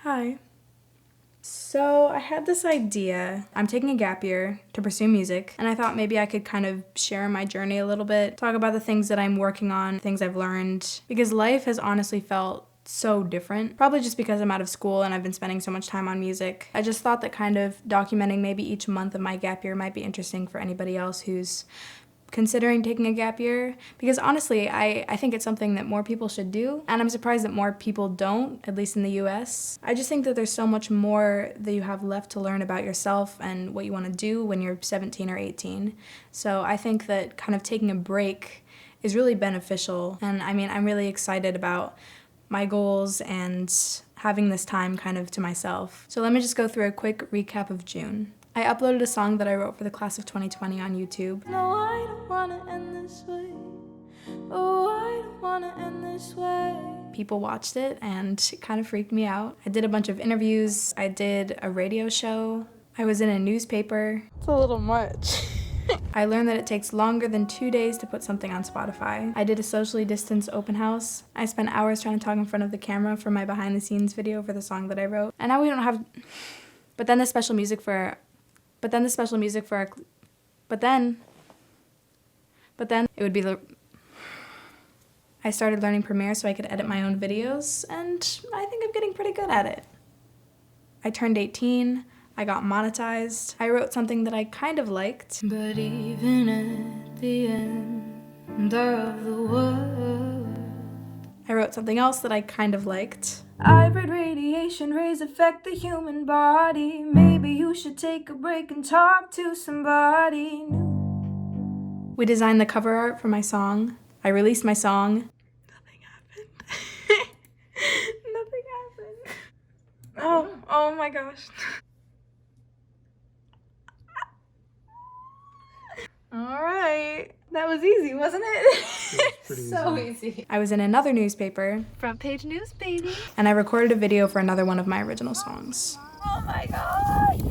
Hi. So I had this idea. I'm taking a gap year to pursue music, and I thought maybe I could kind of share my journey a little bit, talk about the things that I'm working on, things I've learned, because life has honestly felt so different, probably just because I'm out of school and I've been spending so much time on music. I just thought that kind of documenting maybe each month of my gap year might be interesting for anybody else who's considering taking a gap year, because honestly, I think it's something that more people should do, and I'm surprised that more people don't, at least in the US. I just think that there's so much more that you have left to learn about yourself and what you want to do when you're 17 or 18. So I think that kind of taking a break is really beneficial, and I mean, I'm really excited about my goals and having this time kind of to myself. So let me just go through a quick recap of June. I uploaded a song that I wrote for the class of 2020 on YouTube. No, I don't wanna end this way. Oh, I don't wanna end this way. People watched it and it kind of freaked me out. I did a bunch of interviews. I did a radio show. I was in a newspaper. It's a little much. I learned that it takes longer than 2 days to put something on Spotify. I did a socially distanced open house. I spent hours trying to talk in front of the camera for my behind the scenes video for the song that I wrote. And now we don't have, but then the special music for our, it would be I started learning Premiere so I could edit my own videos, and I think I'm getting pretty good at it. I turned 18, I got monetized, I wrote something that I kind of liked. But even at the end of the world, I wrote something else that I kind of liked. I've read radiation rays affect the human body. Maybe you should take a break and talk to somebody new. We designed the cover art for my song. I released my song. Nothing happened. Nothing happened. Oh my gosh. All right. That was easy, wasn't it? So easy. I was in another newspaper. Front page news, baby. And I recorded a video for another one of my original songs. Oh my god.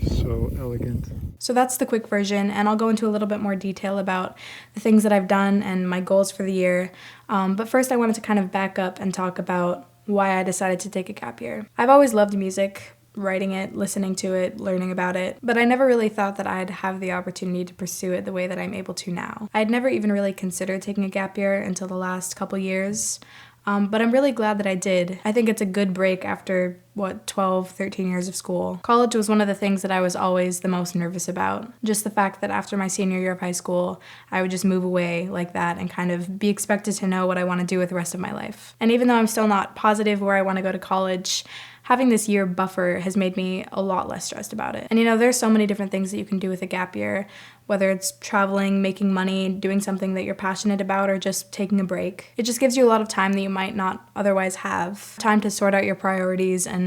So elegant. So that's the quick version, and I'll go into a little bit more detail about the things that I've done and my goals for the year. But first I wanted to kind of back up and talk about why I decided to take a gap year. I've always loved music, writing it, listening to it, learning about it, but I never really thought that I'd have the opportunity to pursue it the way that I'm able to now. I'd never even really considered taking a gap year until the last couple years, but I'm really glad that I did. I think it's a good break after, 12, 13 years of school. College was one of the things that I was always the most nervous about. Just the fact that after my senior year of high school, I would just move away like that and kind of be expected to know what I want to do with the rest of my life. And even though I'm still not positive where I want to go to college, having this year buffer has made me a lot less stressed about it. And there's so many different things that you can do with a gap year, whether it's traveling, making money, doing something that you're passionate about, or just taking a break. It just gives you a lot of time that you might not otherwise have. Time to sort out your priorities and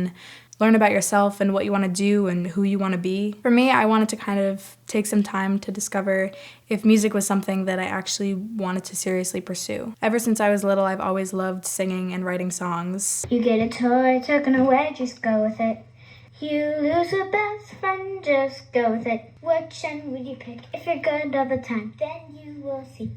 learn about yourself and what you want to do and who you want to be. For me, I wanted to kind of take some time to discover if music was something that I actually wanted to seriously pursue. Ever since I was little, I've always loved singing and writing songs. You get a toy taken away, just go with it. You lose a best friend, just go with it. Which end would you pick? If you're good all the time, then you will see.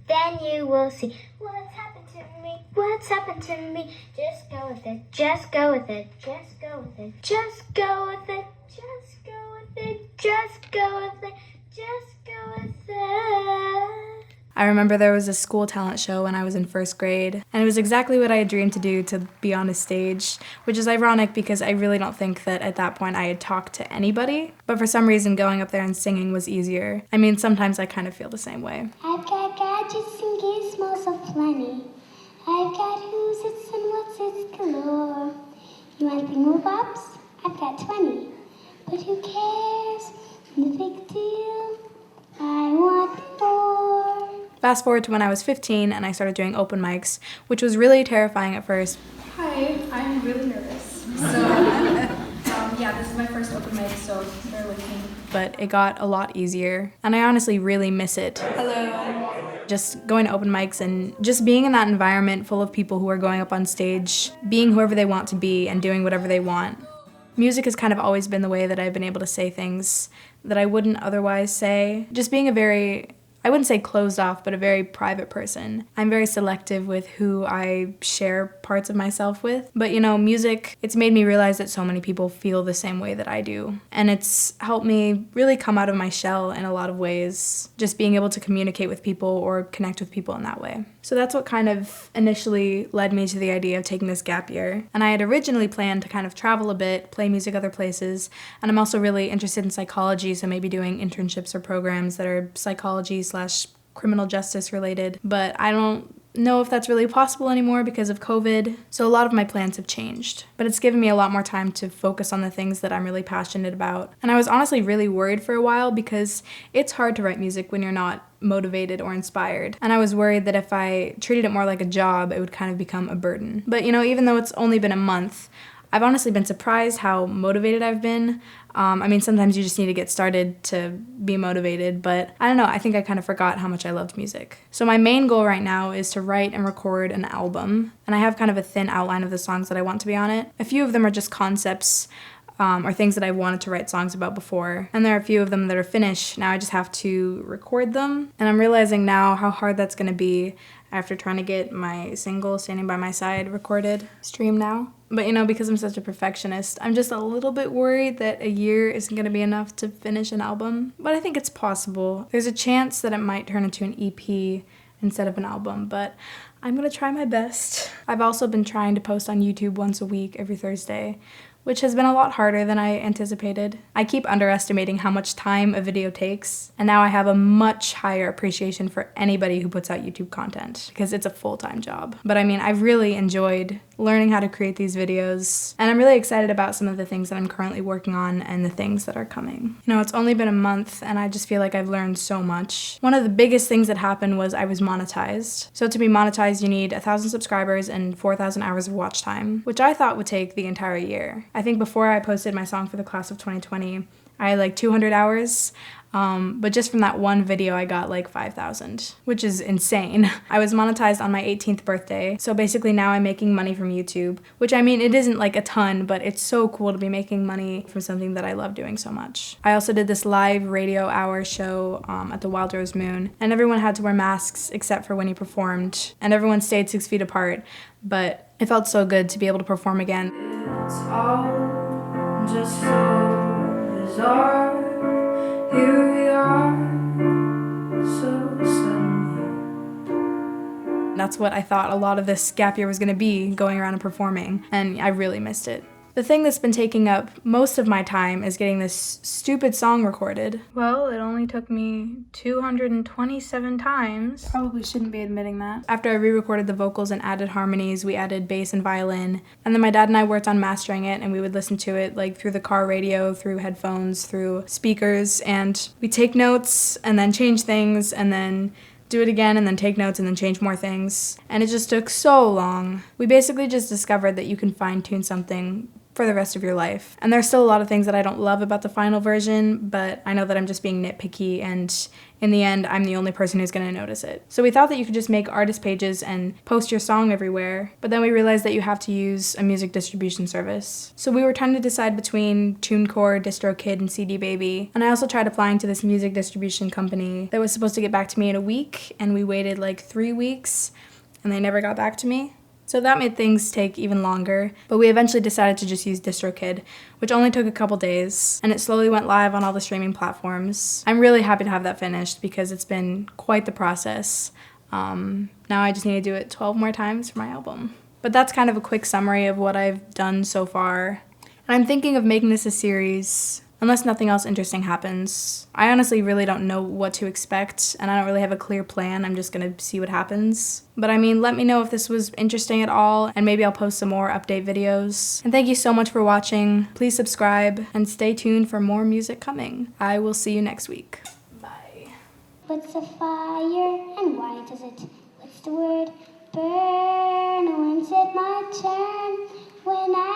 What's happened to me? What's happened to me? Just go with it. Just go with it. Just go with it. Just go with it. Just go with it. Just go with it. Just go with it. I remember there was a school talent show when I was in first grade, and it was exactly what I had dreamed to do, to be on a stage, which is ironic because I really don't think that at that point I had talked to anybody, but for some reason going up there and singing was easier. I mean, sometimes I kind of feel the same way. I've got gadgets and gizmos aplenty. I've got who's its and what's its galore. You want thingamabops? I've got 20. But who cares? No big deal. I want more. Fast forward to when I was 15 and I started doing open mics, which was really terrifying at first. Hi, I'm really nervous. So, yeah, this is my first open mic, so bear with me. But it got a lot easier, and I honestly really miss it. Hello. Just going to open mics and just being in that environment full of people who are going up on stage, being whoever they want to be and doing whatever they want. Music has kind of always been the way that I've been able to say things that I wouldn't otherwise say. Just being I wouldn't say closed off, but a very private person. I'm very selective with who I share parts of myself with. But music, it's made me realize that so many people feel the same way that I do. And it's helped me really come out of my shell in a lot of ways, just being able to communicate with people or connect with people in that way. So that's what kind of initially led me to the idea of taking this gap year. And I had originally planned to kind of travel a bit, play music other places, and I'm also really interested in psychology, so maybe doing internships or programs that are psychology/criminal justice related. But I don't know if that's really possible anymore because of COVID. So a lot of my plans have changed, but it's given me a lot more time to focus on the things that I'm really passionate about. And I was honestly really worried for a while because it's hard to write music when you're not motivated or inspired. And I was worried that if I treated it more like a job, it would kind of become a burden. But even though it's only been a month, I've honestly been surprised how motivated I've been. Sometimes you just need to get started to be motivated, but I don't know, I think I kind of forgot how much I loved music. So my main goal right now is to write and record an album, and I have kind of a thin outline of the songs that I want to be on it. A few of them are just concepts, or things that I wanted to write songs about before. And there are a few of them that are finished. Now I just have to record them. And I'm realizing now how hard that's gonna be after trying to get my single, Standing by My Side, recorded, streamed now. But because I'm such a perfectionist, I'm just a little bit worried that a year isn't gonna be enough to finish an album. But I think it's possible. There's a chance that it might turn into an EP instead of an album, but I'm gonna try my best. I've also been trying to post on YouTube once a week, every Thursday, which has been a lot harder than I anticipated. I keep underestimating how much time a video takes, and now I have a much higher appreciation for anybody who puts out YouTube content because it's a full-time job. But I've really enjoyed learning how to create these videos, and I'm really excited about some of the things that I'm currently working on and the things that are coming. It's only been a month, and I just feel like I've learned so much. One of the biggest things that happened was I was monetized. So to be monetized, you need 1,000 subscribers and 4,000 hours of watch time, which I thought would take the entire year. I think before I posted my song for the class of 2020, I had like 200 hours. But just from that one video, I got like 5,000, which is insane. I was monetized on my 18th birthday. So basically now I'm making money from YouTube, which it isn't like a ton, but it's so cool to be making money from something that I love doing so much. I also did this live radio hour show at the Wild Rose Moon, and everyone had to wear masks except for when you performed, and everyone stayed 6 feet apart, but it felt so good to be able to perform again. It's all just so bizarre. Here we are, so suddenly. That's what I thought a lot of this gap year was gonna be, going around and performing, and I really missed it. The thing that's been taking up most of my time is getting this stupid song recorded. Well, it only took me 227 times. Probably shouldn't be admitting that. After I re-recorded the vocals and added harmonies, we added bass and violin. And then my dad and I worked on mastering it, and we would listen to it like through the car radio, through headphones, through speakers, and we take notes and then change things and then do it again and then take notes and then change more things. And it just took so long. We basically just discovered that you can fine-tune something for the rest of your life. And there's still a lot of things that I don't love about the final version, but I know that I'm just being nitpicky, and in the end, I'm the only person who's gonna notice it. So we thought that you could just make artist pages and post your song everywhere, but then we realized that you have to use a music distribution service. So we were trying to decide between TuneCore, DistroKid, and CD Baby, and I also tried applying to this music distribution company that was supposed to get back to me in a week, and we waited like 3 weeks, and they never got back to me. So that made things take even longer, but we eventually decided to just use DistroKid, which only took a couple days, and it slowly went live on all the streaming platforms. I'm really happy to have that finished because it's been quite the process. Now I just need to do it 12 more times for my album. But that's kind of a quick summary of what I've done so far. And I'm thinking of making this a series, unless nothing else interesting happens. I honestly really don't know what to expect, and I don't really have a clear plan. I'm just gonna see what happens. But let me know if this was interesting at all, and maybe I'll post some more update videos. And thank you so much for watching. Please subscribe, and stay tuned for more music coming. I will see you next week. Bye. What's a fire and why does it? What's the word? Burn. When's it my turn? When I